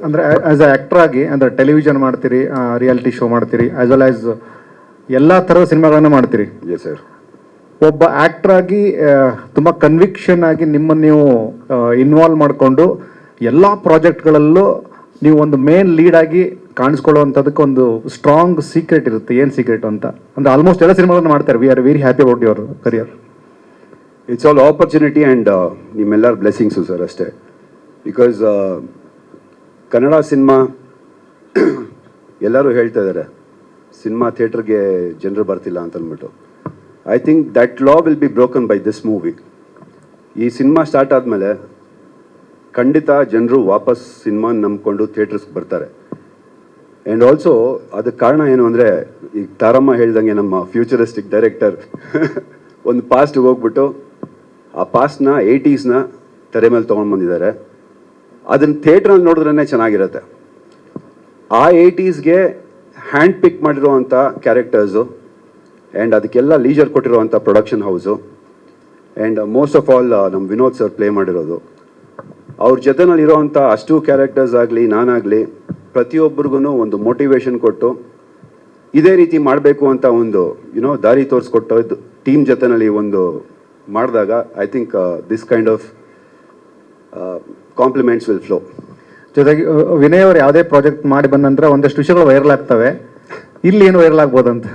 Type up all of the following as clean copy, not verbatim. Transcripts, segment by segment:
ಅಂದರೆ as a actor ಆಗಿ ಅಂದರೆ ಟೆಲಿವಿಷನ್ ಮಾಡ್ತೀರಿ, ರಿಯಾಲಿಟಿ ಶೋ ಮಾಡ್ತೀರಿ, ಆ್ಯಸ್ ವೆಲ್ ಆ್ಯಸ್ ಎಲ್ಲ ಥರದ ಸಿನಿಮಾಗಳನ್ನು ಮಾಡ್ತೀರಿ. Yes sir. ಒಬ್ಬ ಆ್ಯಕ್ಟರ್ ಆಗಿ ತುಂಬ ಕನ್ವಿಕ್ಷನ್ ಆಗಿ ನಿಮ್ಮನ್ನು ನೀವು ಇನ್ವಾಲ್ವ್ ಮಾಡಿಕೊಂಡು ಎಲ್ಲ ಪ್ರಾಜೆಕ್ಟ್ಗಳಲ್ಲೂ ನೀವು ಒಂದು ಮೇನ್ ಲೀಡ್ ಆಗಿ ಕಾಣಿಸ್ಕೊಳ್ಳುವಂಥದ್ದಕ್ಕೆ ಒಂದು ಸ್ಟ್ರಾಂಗ್ ಸೀಕ್ರೆಟ್ ಇರುತ್ತೆ. ಏನು ಸೀಕ್ರೆಟ್ ಅಂತ ಅಂದರೆ ಆಲ್ಮೋಸ್ಟ್ ಎಲ್ಲ ಸಿನಿಮಾಗಳನ್ನು ಮಾಡ್ತಾರೆ. We are very happy about your career. It's all opportunity and ನಿಮ್ಮೆಲ್ಲರ ಬ್ಲೆಸ್ಸಿಂಗ್ಸು ಸರ್ ಅಷ್ಟೇ. ಬಿಕಾಸ್ ಕನ್ನಡ ಸಿನಿಮಾ ಎಲ್ಲರೂ ಹೇಳ್ತಾ ಇದ್ದಾರೆ ಸಿನಿಮಾ ಥಿಯೇಟ್ರಿಗೆ ಜನರು ಬರ್ತಿಲ್ಲ ಅಂತ ಅಂದ್ಬಿಟ್ಟು. I think that law will be broken by this movie. ಈ ಸಿನಿಮಾ ಸ್ಟಾರ್ಟ್ ಆದಮೇಲೆ ಖಂಡಿತ ಜನರು ವಾಪಸ್ ಸಿನಿಮಾ ನಂಬ್ಕೊಂಡು ಥಿಯೇಟರ್ಸ್ಗೆ ಬರ್ತಾರೆ. ಆ್ಯಂಡ್ ಆಲ್ಸೋ ಅದಕ್ಕೆ ಕಾರಣ ಏನು ಅಂದರೆ, ಈಗ ತಾರಮ್ಮ ಹೇಳ್ದಂಗೆ ನಮ್ಮ ಫ್ಯೂಚರಿಸ್ಟಿಕ್ ಡೈರೆಕ್ಟರ್ ಒಂದು ಪಾಸ್ಟ್ಗೆ ಹೋಗ್ಬಿಟ್ಟು ಆ ಪಾಸ್ಟ್ನ 80s ತೆರೆ ಮೇಲೆ ತೊಗೊಂಡು ಬಂದಿದ್ದಾರೆ. ಅದನ್ನು ಥಿಯೇಟ್ರಲ್ಲಿ ನೋಡಿದ್ರೇ ಚೆನ್ನಾಗಿರುತ್ತೆ. ಆ 80sಗೆ ಹ್ಯಾಂಡ್ ಪಿಕ್ ಮಾಡಿರೋವಂಥ ಕ್ಯಾರೆಕ್ಟರ್ಸು ಆ್ಯಂಡ್ ಅದಕ್ಕೆಲ್ಲ ಲೀಜರ್ ಕೊಟ್ಟಿರೋವಂಥ production house and most of all ನಮ್ಮ ವಿನೋದ್ ಸರ್ ಪ್ಲೇ ಮಾಡಿರೋದು. ಅವ್ರ ಜೊತೆನಲ್ಲಿರೋವಂಥ ಅಷ್ಟು ಕ್ಯಾರೆಕ್ಟರ್ಸ್ ಆಗಲಿ ನಾನಾಗಲಿ ಪ್ರತಿಯೊಬ್ಬರಿಗೂ ಒಂದು ಮೋಟಿವೇಶನ್ ಕೊಟ್ಟು ಇದೇ ರೀತಿ ಮಾಡಬೇಕು ಅಂತ ಒಂದು ದಾರಿ ತೋರಿಸ್ಕೊಟ್ಟು ಟೀಮ್ ಜೊತೆನಲ್ಲಿ ಒಂದು ಮಾಡಿದಾಗ I think this kind of compliments will flow. ಜೊತೆಗೆ ವಿನಯ್ ಅವರು ಯಾವುದೇ ಪ್ರಾಜೆಕ್ಟ್ ಮಾಡಿ ಬಂದ ನಂತರ ಒಂದಷ್ಟು ವಿಷಯಗಳು ವೈರಲ್ ಆಗ್ತವೆ. ಇಲ್ಲಿ ಏನು ವೈರಲ್ ಆಗ್ಬೋದಂತ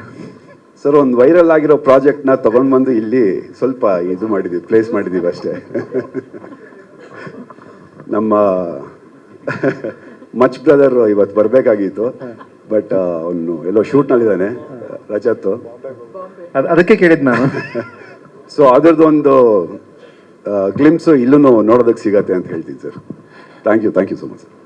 ಸರ್, ಒಂದು ವೈರಲ್ ಆಗಿರೋ ಪ್ರಾಜೆಕ್ಟ್ನ ತೊಗೊಂಡು ಬಂದು ಇಲ್ಲಿ ಸ್ವಲ್ಪ ಇದು ಮಾಡಿದ್ದೀವಿ, ಪ್ಲೇಸ್ ಮಾಡಿದ್ದೀವಿ ಅಷ್ಟೇ. ನಮ್ಮ ಮಚ್ ಬ್ರದರ್ ಇವತ್ತು ಬರಬೇಕಾಗಿತ್ತು, ಬಟ್ ಅವನು ಎಲ್ಲೋ ಶೂಟ್ನಲ್ಲಿದ್ದಾನೆ, ರಜತ್. ಅದಕ್ಕೆ ಕೇಳಿದ್ದು ನಾನು. ಸೊ ಅದರದ್ದೊಂದು ಗ್ಲಿಮ್ಸು ಇಲ್ಲೂ ನೋಡೋದಕ್ಕೆ ಸಿಗತ್ತೆ ಅಂತ ಹೇಳ್ತೀನಿ sir. Thank you so much sir.